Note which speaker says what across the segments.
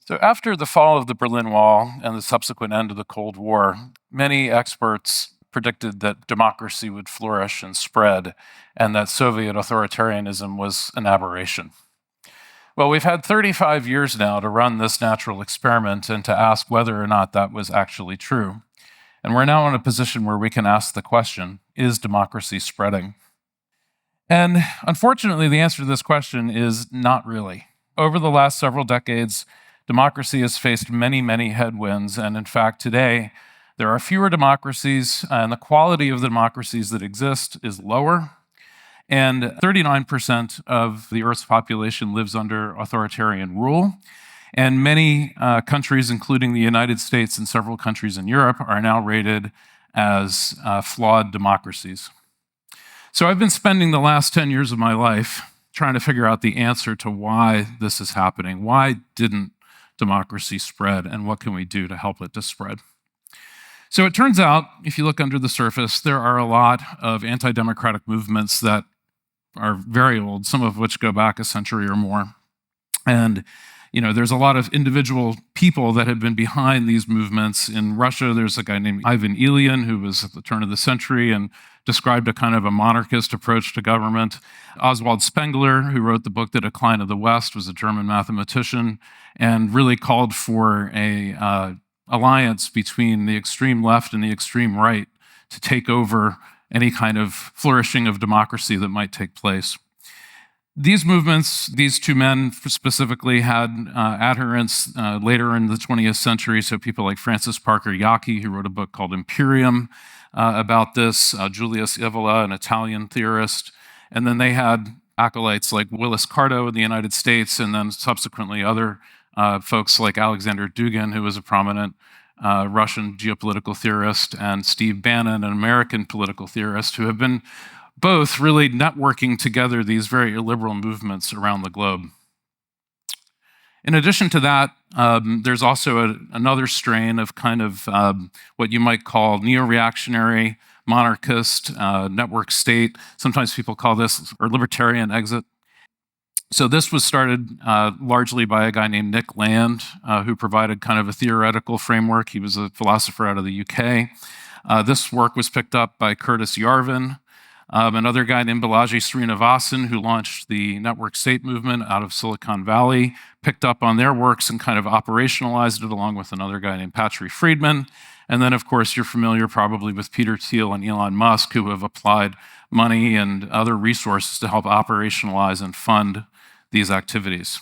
Speaker 1: So after the fall of the Berlin Wall and the subsequent end of the Cold War, many experts predicted that democracy would flourish and spread, and that Soviet authoritarianism was an aberration. Well, we've had 35 years now to run this natural experiment and to ask whether or not that was actually true. And we're now in a position where we can ask the question, is democracy spreading? And unfortunately, the answer to this question is not really. Over the last several decades, democracy has faced many, many headwinds. And in fact, today, there are fewer democracies, and the quality of the democracies that exist is lower. And 39% of the Earth's population lives under authoritarian rule. And many countries, including the United States and several countries in Europe, are now rated as flawed democracies. So I've been spending the last 10 years of my life trying to figure out the answer to why this is happening. Why didn't democracy spread, and what can we do to help it to spread? So it turns out, if you look under the surface, there are a lot of anti-democratic movements that are very old, some of which go back a century or more. And there's a lot of individual people that have been behind these movements. In Russia, there's a guy named Ivan Ilyin, who was at the turn of the century and described a kind of a monarchist approach to government. Oswald Spengler, who wrote the book The Decline of the West, was a German mathematician and really called for a alliance between the extreme left and the extreme right to take over any kind of flourishing of democracy that might take place. These movements, these two men specifically, had adherents later in the 20th century, so people like Francis Parker Yockey, who wrote a book called Imperium about this, Julius Evola, an Italian theorist, and then they had acolytes like Willis Carto in the United States, and then subsequently other folks like Alexander Dugin, who was a prominent Russian geopolitical theorist, and Steve Bannon, an American political theorist, who have been both really networking together these very illiberal movements around the globe. In addition to that, there's also another strain of kind of what you might call neo-reactionary, monarchist, network state. Sometimes people call this or libertarian exit. So this was started largely by a guy named Nick Land, who provided kind of a theoretical framework. He was a philosopher out of the UK. This work was picked up by Curtis Yarvin, another guy named Balaji Srinivasan, who launched the network state movement out of Silicon Valley, picked up on their works and kind of operationalized it along with another guy named Patrick Friedman. And then, of course, you're familiar probably with Peter Thiel and Elon Musk, who have applied money and other resources to help operationalize and fund these activities.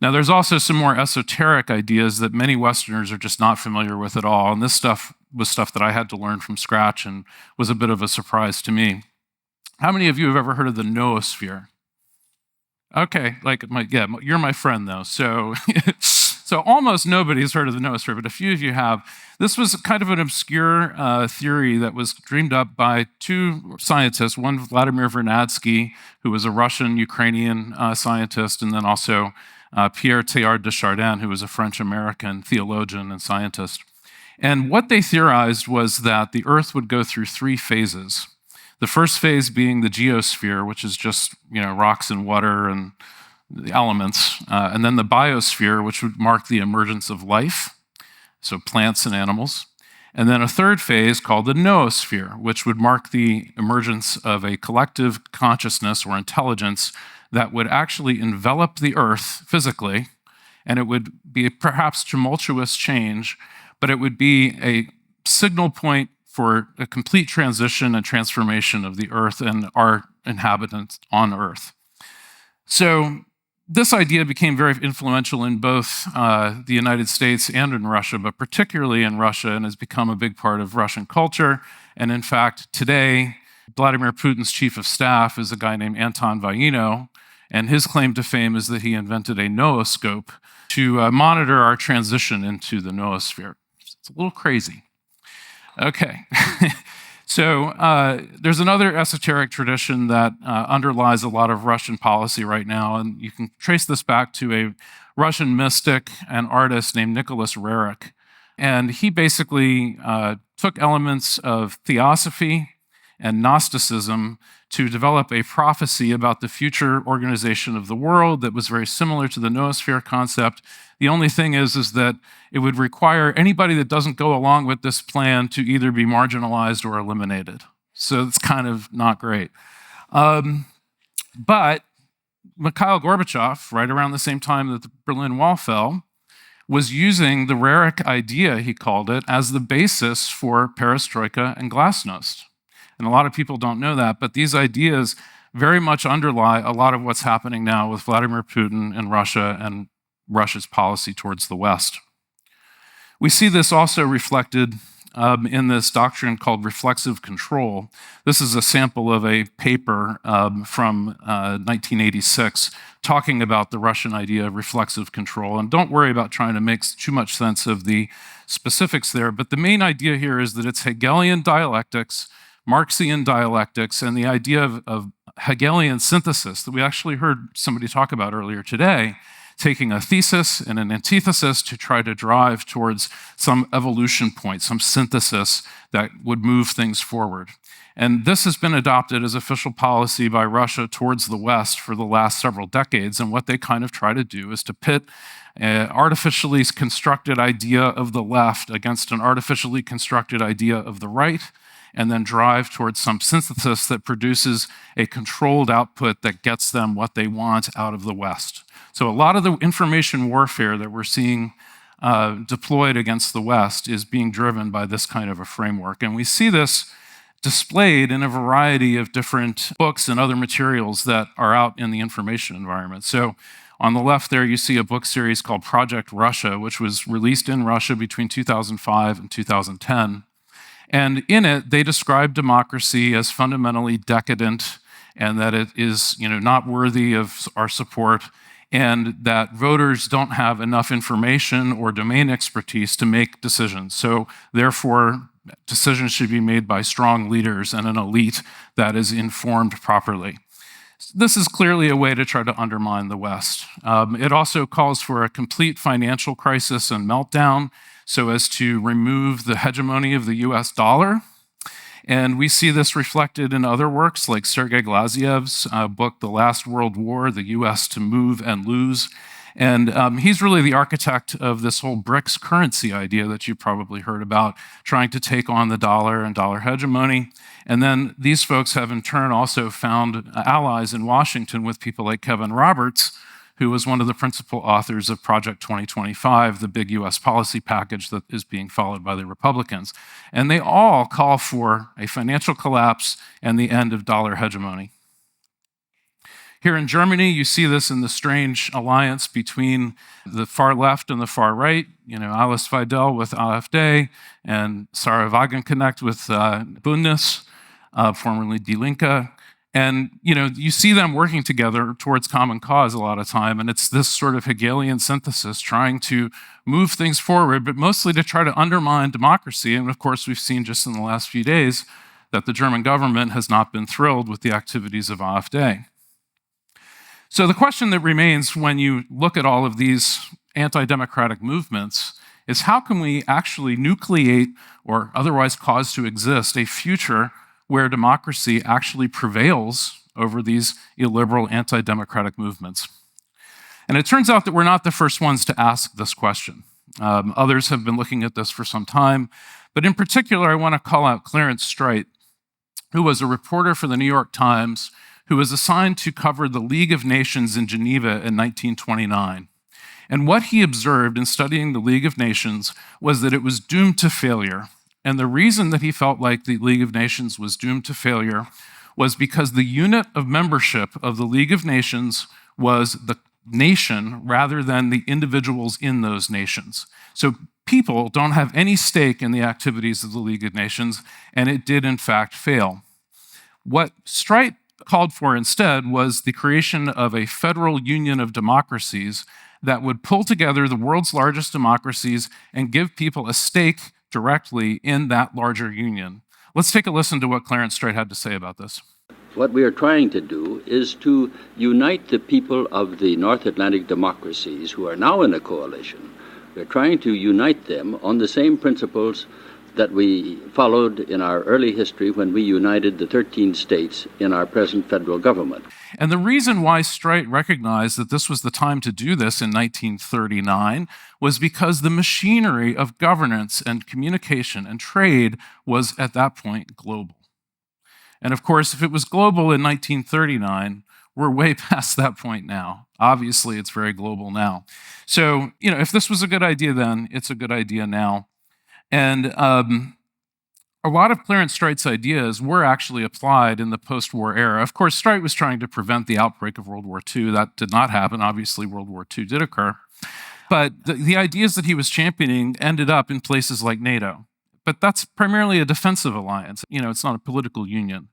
Speaker 1: Now, there's also some more esoteric ideas that many Westerners are just not familiar with at all, and this stuff was stuff that I had to learn from scratch and was a bit of a surprise to me. How many of you have ever heard of the noosphere? Okay, you're my friend though, so so almost nobody's heard of the noosphere, but a few of you have. This was kind of an obscure theory that was dreamed up by two scientists, one Vladimir Vernadsky, who was a Russian-Ukrainian scientist, and then also Pierre Teilhard de Chardin, who was a French-American theologian and scientist. And what they theorized was that the Earth would go through three phases. The first phase being the geosphere, which is just rocks and water and the elements, and then the biosphere, which would mark the emergence of life, so plants and animals, and then a third phase called the noosphere, which would mark the emergence of a collective consciousness or intelligence that would actually envelop the Earth physically, and it would be a perhaps tumultuous change, but it would be a signal point for a complete transition and transformation of the Earth and our inhabitants on Earth. So this idea became very influential in both the United States and in Russia, but particularly in Russia, and has become a big part of Russian culture. And in fact, today, Vladimir Putin's chief of staff is a guy named Anton Vaino, and his claim to fame is that he invented a nooscope to monitor our transition into the noosphere. It's a little crazy. Okay. So there's another esoteric tradition that underlies a lot of Russian policy right now, and you can trace this back to a Russian mystic and artist named Nicholas Roerich. And he basically took elements of theosophy and Gnosticism to develop a prophecy about the future organization of the world that was very similar to the noosphere concept. The only thing is that it would require anybody that doesn't go along with this plan to either be marginalized or eliminated. So it's kind of not great. But Mikhail Gorbachev, right around the same time that the Berlin Wall fell, was using the Raric idea, he called it, as the basis for perestroika and glasnost. And a lot of people don't know that, but these ideas very much underlie a lot of what's happening now with Vladimir Putin and Russia and Russia's policy towards the West. We see this also reflected in this doctrine called reflexive control. This is a sample of a paper from 1986 talking about the Russian idea of reflexive control. And don't worry about trying to make too much sense of the specifics there, but the main idea here is that it's Hegelian dialectics, Marxian dialectics, and the idea of Hegelian synthesis that we actually heard somebody talk about earlier today, taking a thesis and an antithesis to try to drive towards some evolution point, some synthesis that would move things forward. And this has been adopted as official policy by Russia towards the West for the last several decades. And what they kind of try to do is to pit an artificially constructed idea of the left against an artificially constructed idea of the right, and then drive towards some synthesis that produces a controlled output that gets them what they want out of the West. So a lot of the information warfare that we're seeing deployed against the West is being driven by this kind of a framework. And we see this displayed in a variety of different books and other materials that are out in the information environment. So on the left there, you see a book series called Project Russia, which was released in Russia between 2005 and 2010. And in it, they describe democracy as fundamentally decadent and that it is, not worthy of our support, and that voters don't have enough information or domain expertise to make decisions. So therefore, decisions should be made by strong leaders and an elite that is informed properly. This is clearly a way to try to undermine the West. It also calls for a complete financial crisis and meltdown so as to remove the hegemony of the US dollar. And we see this reflected in other works like Sergei Glaziev's book, The Last World War, The US to Move and Lose. And he's really the architect of this whole BRICS currency idea that you've probably heard about, trying to take on the dollar and dollar hegemony. And then these folks have in turn also found allies in Washington with people like Kevin Roberts, who was one of the principal authors of Project 2025, the big US policy package that is being followed by the Republicans. And they all call for a financial collapse and the end of dollar hegemony. Here in Germany, you see this in the strange alliance between the far left and the far right, Alice Weidel with AfD and Sarah Wagenknecht with Bündnis, formerly Die Linke. And you see them working together towards common cause a lot of time, and it's this sort of Hegelian synthesis trying to move things forward, but mostly to try to undermine democracy. And of course, we've seen just in the last few days that the German government has not been thrilled with the activities of AfD. So the question that remains when you look at all of these anti-democratic movements is how can we actually nucleate or otherwise cause to exist a future where democracy actually prevails over these illiberal anti-democratic movements? And it turns out that we're not the first ones to ask this question. Others have been looking at this for some time, but in particular, I want to call out Clarence Streit, who was a reporter for the New York Times, who was assigned to cover the League of Nations in Geneva in 1929. And what he observed in studying the League of Nations was that it was doomed to failure. And the reason that he felt like the League of Nations was doomed to failure was because the unit of membership of the League of Nations was the nation rather than the individuals in those nations. So people don't have any stake in the activities of the League of Nations, and it did in fact fail. What Streit called for instead was the creation of a federal union of democracies that would pull together the world's largest democracies and give people a stake directly in that larger union. Let's take a listen to what Clarence Streit had to say about this.
Speaker 2: What we are trying to do is to unite the people of the North Atlantic democracies who are now in a coalition. We're trying to unite them on the same principles that we followed in our early history when we united the 13 states in our present federal government.
Speaker 1: And the reason why Streit recognized that this was the time to do this in 1939 was because the machinery of governance and communication and trade was at that point global. And of course, if it was global in 1939, we're way past that point now. Obviously, it's very global now. So, if this was a good idea then, it's a good idea now. And a lot of Clarence Streit's ideas were actually applied in the post-war era. Of course, Streit was trying to prevent the outbreak of World War II. That did not happen. Obviously, World War II did occur. But the ideas that he was championing ended up in places like NATO. But that's primarily a defensive alliance. It's not a political union.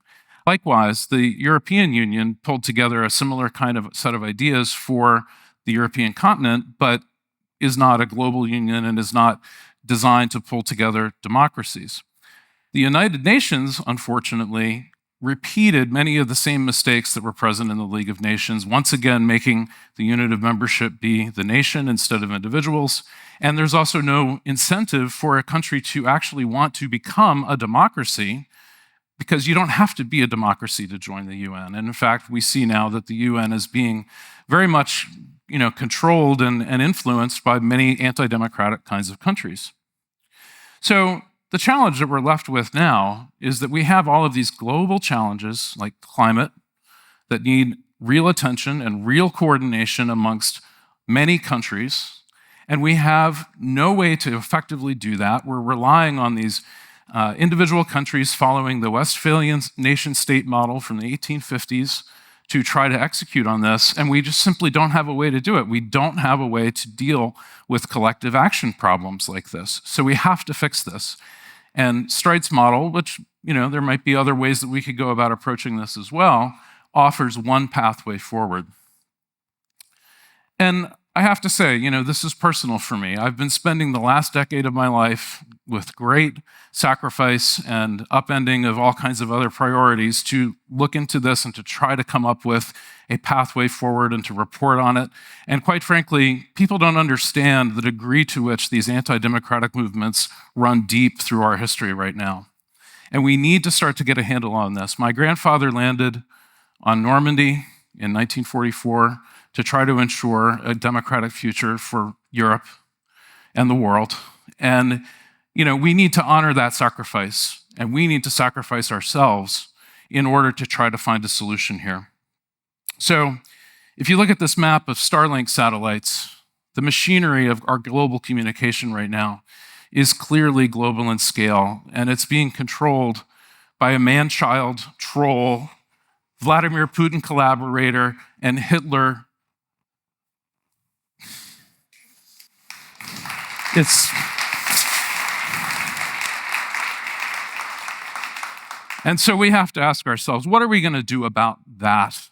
Speaker 1: Likewise, the European Union pulled together a similar kind of set of ideas for the European continent, but is not a global union and is not designed to pull together democracies. The United Nations, unfortunately, repeated many of the same mistakes that were present in the League of Nations, once again making the unit of membership be the nation instead of individuals. And there's also no incentive for a country to actually want to become a democracy, because you don't have to be a democracy to join the UN. And in fact, we see now that the UN is being very much controlled and influenced by many anti-democratic kinds of countries. So the challenge that we're left with now is that we have all of these global challenges like climate that need real attention and real coordination amongst many countries, and we have no way to effectively do that. We're relying on these individual countries following the Westphalian nation-state model from the 1850s to try to execute on this, and we just simply don't have a way to do it. We don't have a way to deal with collective action problems like this. So we have to fix this. And Streit's model, which, there might be other ways that we could go about approaching this as well, offers one pathway forward. And I have to say, this is personal for me. I've been spending the last decade of my life with great sacrifice and upending of all kinds of other priorities to look into this and to try to come up with a pathway forward and to report on it. And quite frankly, people don't understand the degree to which these anti-democratic movements run deep through our history right now. And we need to start to get a handle on this. My grandfather landed on Normandy in 1944 to try to ensure a democratic future for Europe and the world. And, we need to honor that sacrifice, and we need to sacrifice ourselves in order to try to find a solution here. So, if you look at this map of Starlink satellites, the machinery of our global communication right now is clearly global in scale, and it's being controlled by a man-child troll, Vladimir Putin collaborator, and Hitler. And so we have to ask ourselves, what are we going to do about that?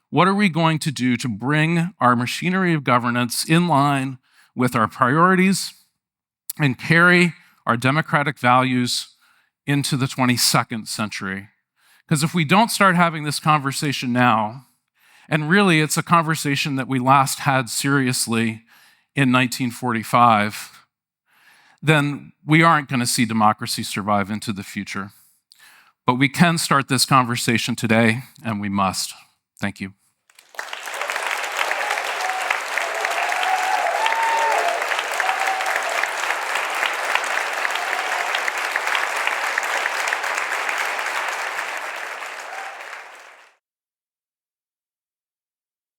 Speaker 1: What are we going to do to bring our machinery of governance in line with our priorities and carry our democratic values into the 22nd century? Because if we don't start having this conversation now, and really it's a conversation that we last had seriously in 1945, then we aren't going to see democracy survive into the future. But we can start this conversation today, and we must. Thank you.